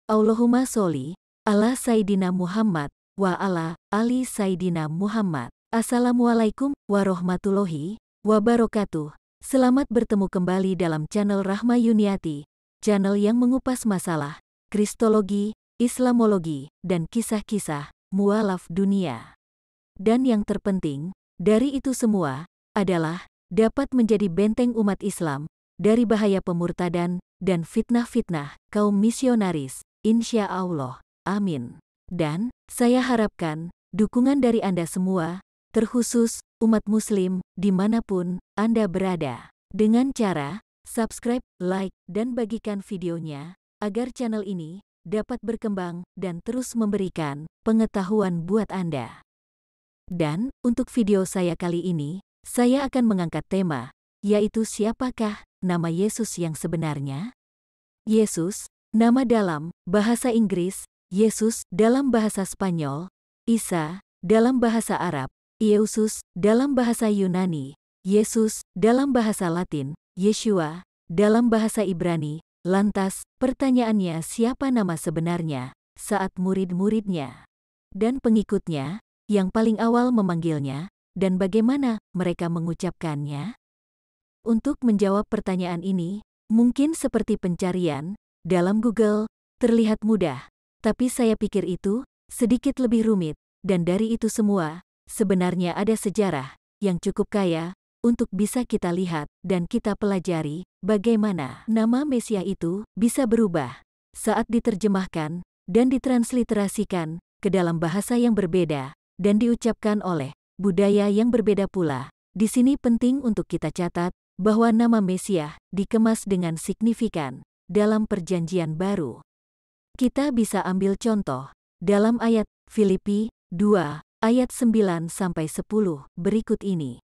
Allahumma sholli ala Sayyidina Muhammad wa ala ali Sayyidina Muhammad. Assalamualaikum warahmatullahi wabarakatuh. Selamat bertemu kembali dalam channel Rahma Yuniati, channel yang mengupas masalah kristologi, Islamologi, dan kisah-kisah mualaf dunia. Dan yang terpenting dari itu semua adalah dapat menjadi benteng umat Islam dari bahaya pemurtadan dan fitnah-fitnah kaum misionaris, insya Allah. Amin. Dan saya harapkan dukungan dari Anda semua, terkhusus umat Muslim dimanapun Anda berada, dengan cara subscribe, like, dan bagikan videonya agar channel ini dapat berkembang dan terus memberikan pengetahuan buat Anda. Dan untuk video saya kali ini, saya akan mengangkat tema, yaitu siapakah nama Yesus yang sebenarnya? Yesus, nama dalam bahasa Inggris, Yesus dalam bahasa Spanyol, Isa dalam bahasa Arab, Yesus dalam bahasa Yunani, Yesus dalam bahasa Latin, Yeshua dalam bahasa Ibrani. Lantas, pertanyaannya siapa nama sebenarnya saat murid-muridnya dan pengikutnya yang paling awal memanggilnya, dan bagaimana mereka mengucapkannya? Untuk menjawab pertanyaan ini, mungkin seperti pencarian dalam Google, terlihat mudah, tapi saya pikir itu sedikit lebih rumit, dan dari itu semua, sebenarnya ada sejarah yang cukup kaya untuk bisa kita lihat dan kita pelajari bagaimana nama Mesias itu bisa berubah saat diterjemahkan dan ditransliterasikan ke dalam bahasa yang berbeda dan diucapkan oleh budaya yang berbeda pula. Di sini penting untuk kita catat bahwa nama Mesias dikemas dengan signifikan dalam Perjanjian Baru. Kita bisa ambil contoh dalam ayat Filipi 2 ayat 9-10 berikut ini.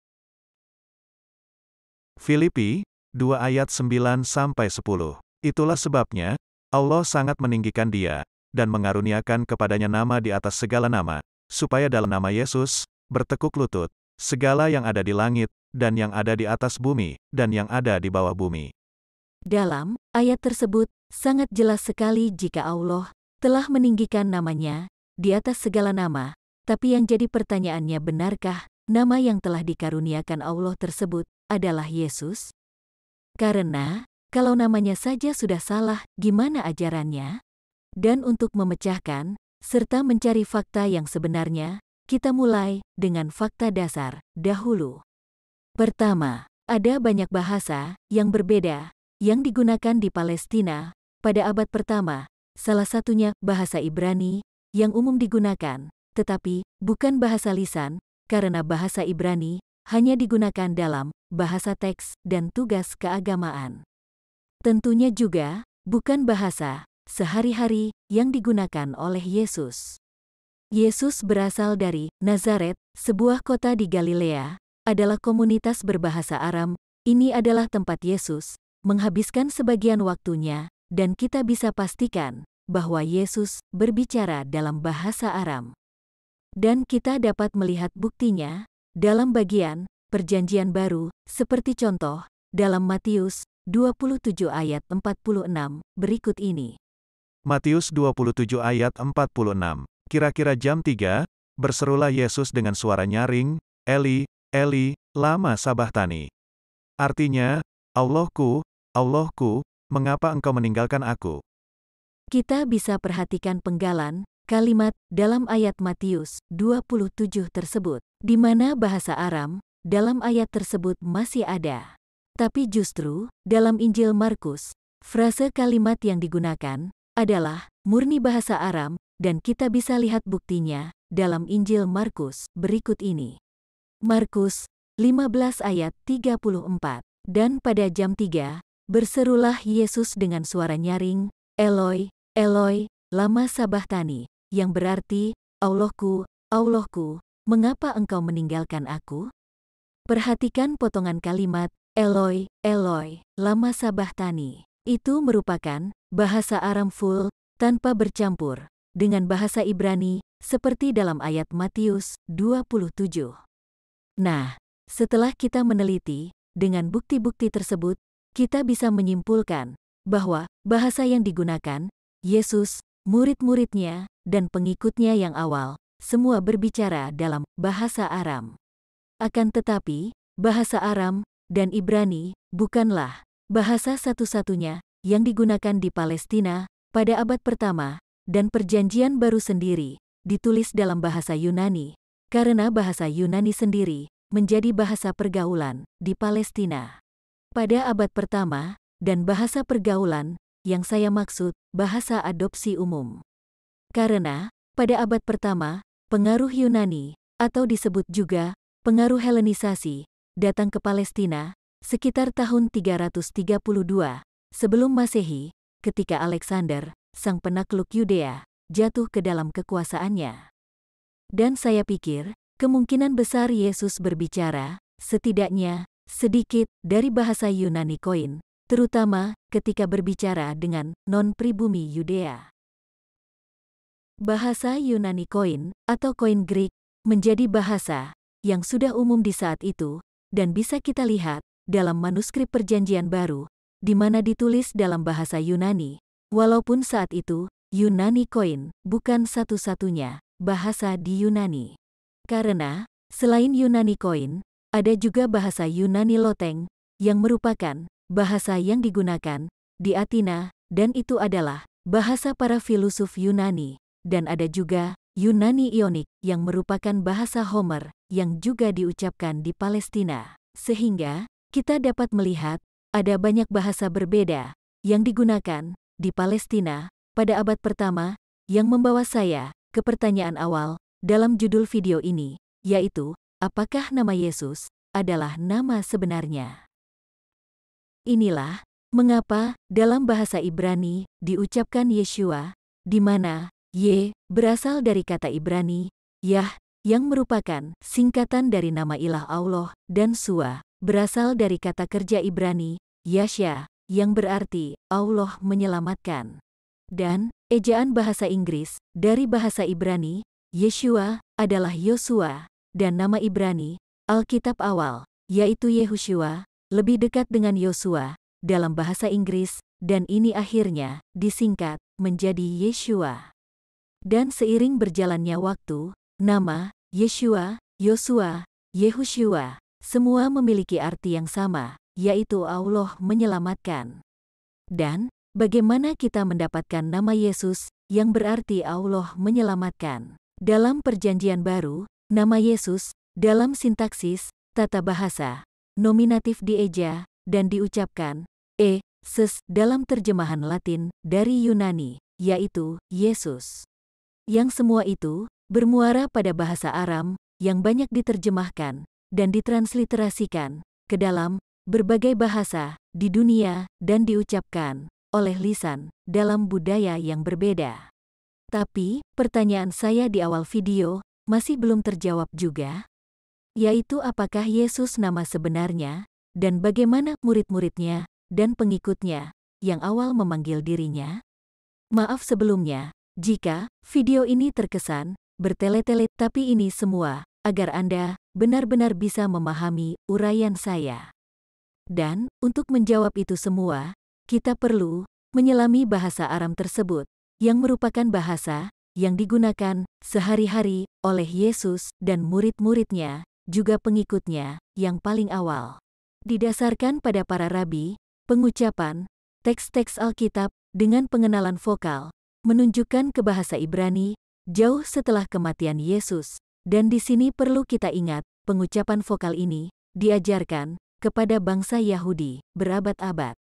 Filipi 2 ayat 9-10. Itulah sebabnya Allah sangat meninggikan Dia dan mengaruniakan kepadanya nama di atas segala nama, supaya dalam nama Yesus bertekuk lutut segala yang ada di langit dan yang ada di atas bumi dan yang ada di bawah bumi. Dalam ayat tersebut sangat jelas sekali jika Allah telah meninggikan namanya di atas segala nama, tapi yang jadi pertanyaannya, benarkah nama yang telah dikaruniakan Allah tersebut adalah Yesus? Karena kalau namanya saja sudah salah, gimana ajarannya? Dan untuk memecahkan serta mencari fakta yang sebenarnya, kita mulai dengan fakta dasar dahulu. Pertama, ada banyak bahasa yang berbeda yang digunakan di Palestina pada abad pertama, salah satunya bahasa Ibrani yang umum digunakan, tetapi bukan bahasa lisan, karena bahasa Ibrani hanya digunakan dalam bahasa teks dan tugas keagamaan. Tentunya juga bukan bahasa sehari-hari yang digunakan oleh Yesus. Yesus berasal dari Nazaret, sebuah kota di Galilea, adalah komunitas berbahasa Aram. Ini adalah tempat Yesus menghabiskan sebagian waktunya, dan kita bisa pastikan bahwa Yesus berbicara dalam bahasa Aram. Dan kita dapat melihat buktinya dalam bagian Perjanjian Baru, seperti contoh dalam Matius 27 ayat 46 berikut ini. Matius 27 ayat 46. Kira-kira jam 3, berserulah Yesus dengan suara nyaring, Eli, Eli, lama sabachthani. Artinya, Allahku, Allahku, mengapa engkau meninggalkan aku? Kita bisa perhatikan penggalan kalimat dalam ayat Matius 27 tersebut, di mana bahasa Aram dalam ayat tersebut masih ada. Tapi justru dalam Injil Markus, frase kalimat yang digunakan adalah murni bahasa Aram, dan kita bisa lihat buktinya dalam Injil Markus berikut ini. Markus 15 ayat 34. Dan pada jam 3, berserulah Yesus dengan suara nyaring, Eloi, Eloi, lama sabachthani, yang berarti, Allahku, Allahku, mengapa engkau meninggalkan aku? Perhatikan potongan kalimat, Eloi, Eloi, lama sabachthani. Itu merupakan bahasa Aram full, tanpa bercampur dengan bahasa Ibrani, seperti dalam ayat Matius 27. Nah, setelah kita meneliti dengan bukti-bukti tersebut, kita bisa menyimpulkan bahwa bahasa yang digunakan Yesus murid-muridnya, dan pengikutnya yang awal, semua berbicara dalam bahasa Aram. Akan tetapi, bahasa Aram dan Ibrani bukanlah bahasa satu-satunya yang digunakan di Palestina pada abad pertama, dan Perjanjian Baru sendiri ditulis dalam bahasa Yunani, karena bahasa Yunani sendiri menjadi bahasa pergaulan di Palestina pada abad pertama, dan bahasa pergaulan yang saya maksud bahasa adopsi umum. Karena pada abad pertama, pengaruh Yunani, atau disebut juga pengaruh Helenisasi, datang ke Palestina sekitar tahun 332 sebelum Masehi, ketika Alexander, sang penakluk Yudea, jatuh ke dalam kekuasaannya. Dan saya pikir, kemungkinan besar Yesus berbicara, setidaknya, sedikit dari bahasa Yunani koin, terutama ketika berbicara dengan non-pribumi Yudea. Bahasa Yunani koin, atau koin Greek, menjadi bahasa yang sudah umum di saat itu, dan bisa kita lihat dalam manuskrip Perjanjian Baru, di mana ditulis dalam bahasa Yunani, walaupun saat itu, Yunani koin bukan satu-satunya bahasa di Yunani. Karena, selain Yunani koin, ada juga bahasa Yunani loteng, yang merupakan bahasa yang digunakan di Athena, dan itu adalah bahasa para filosof Yunani, dan ada juga Yunani Ionik yang merupakan bahasa Homer, yang juga diucapkan di Palestina. Sehingga, kita dapat melihat, ada banyak bahasa berbeda yang digunakan di Palestina pada abad pertama, yang membawa saya ke pertanyaan awal dalam judul video ini, yaitu, apakah nama Yesus adalah nama sebenarnya? Inilah mengapa dalam bahasa Ibrani diucapkan Yeshua, di mana Y berasal dari kata Ibrani, Yah, yang merupakan singkatan dari nama ilah Allah, dan Shua berasal dari kata kerja Ibrani, Yasha, yang berarti Allah menyelamatkan. Dan ejaan bahasa Inggris dari bahasa Ibrani, Yeshua, adalah Yosua, dan nama Ibrani, Alkitab awal, yaitu Yehoshua, lebih dekat dengan Yosua, dalam bahasa Inggris, dan ini akhirnya disingkat menjadi Yeshua. Dan seiring berjalannya waktu, nama Yeshua, Yosua, Yehoshua, semua memiliki arti yang sama, yaitu Allah menyelamatkan. Dan, bagaimana kita mendapatkan nama Yesus, yang berarti Allah menyelamatkan? Dalam Perjanjian Baru, nama Yesus, dalam sintaksis, tata bahasa, nominatif dieja, dan diucapkan, ses, dalam terjemahan Latin, dari Yunani, yaitu, Yesus. Yang semua itu, bermuara pada bahasa Aram, yang banyak diterjemahkan, dan ditransliterasikan, ke dalam, berbagai bahasa, di dunia, dan diucapkan, oleh lisan, dalam budaya yang berbeda. Tapi, pertanyaan saya di awal video, masih belum terjawab juga, yaitu apakah Yesus nama sebenarnya, dan bagaimana murid-muridnya, dan pengikutnya, yang awal memanggil dirinya? Maaf sebelumnya, jika video ini terkesan bertele-tele, tapi ini semua agar Anda benar-benar bisa memahami uraian saya. Dan, untuk menjawab itu semua, kita perlu menyelami bahasa Aram tersebut, yang merupakan bahasa yang digunakan sehari-hari oleh Yesus dan murid-muridnya, juga pengikutnya, yang paling awal. Didasarkan pada para rabi, pengucapan teks-teks Alkitab dengan pengenalan vokal menunjukkan ke bahasa Ibrani jauh setelah kematian Yesus, dan di sini perlu kita ingat, pengucapan vokal ini diajarkan kepada bangsa Yahudi berabad-abad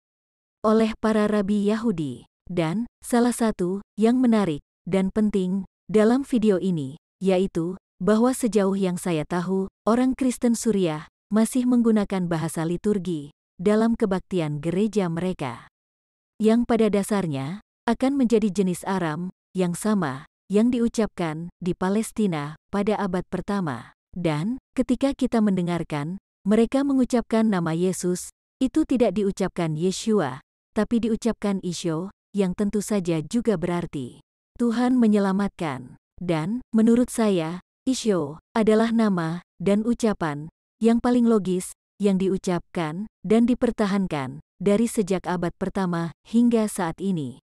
oleh para rabi Yahudi. Dan salah satu yang menarik dan penting dalam video ini, yaitu bahwa sejauh yang saya tahu, orang Kristen Suriah masih menggunakan bahasa liturgi dalam kebaktian gereja mereka, yang pada dasarnya akan menjadi jenis Aram yang sama yang diucapkan di Palestina pada abad pertama. Dan ketika kita mendengarkan mereka mengucapkan nama Yesus, itu tidak diucapkan Yeshua, tapi diucapkan Isho, yang tentu saja juga berarti Tuhan menyelamatkan. Dan menurut saya, Isho adalah nama dan ucapan yang paling logis yang diucapkan dan dipertahankan dari sejak abad pertama hingga saat ini.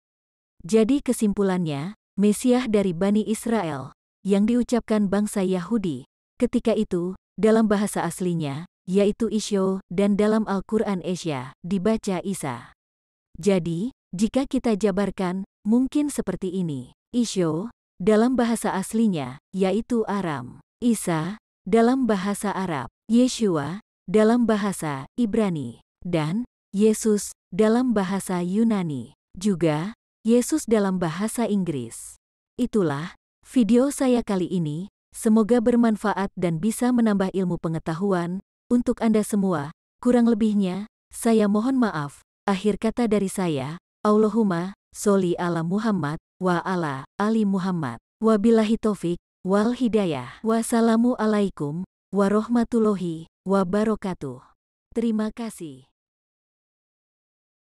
Jadi kesimpulannya, Mesias dari Bani Israel, yang diucapkan bangsa Yahudi. Ketika itu, dalam bahasa aslinya, yaitu Isyo, dan dalam Al-Quran Asia, dibaca Isa. Jadi, jika kita jabarkan, mungkin seperti ini. Isyo, dalam bahasa aslinya, yaitu Aram. Isa, dalam bahasa Arab. Yeshua, dalam bahasa Ibrani. Dan, Yesus, dalam bahasa Yunani. Juga, Yesus dalam bahasa Inggris. Itulah video saya kali ini, semoga bermanfaat dan bisa menambah ilmu pengetahuan untuk Anda semua. Kurang lebihnya, saya mohon maaf. Akhir kata dari saya, Allahumma sholli ala Muhammad wa ala ali Muhammad. Wabillahi taufik wal hidayah. Wassalamualaikum warahmatullahi wabarakatuh. Terima kasih.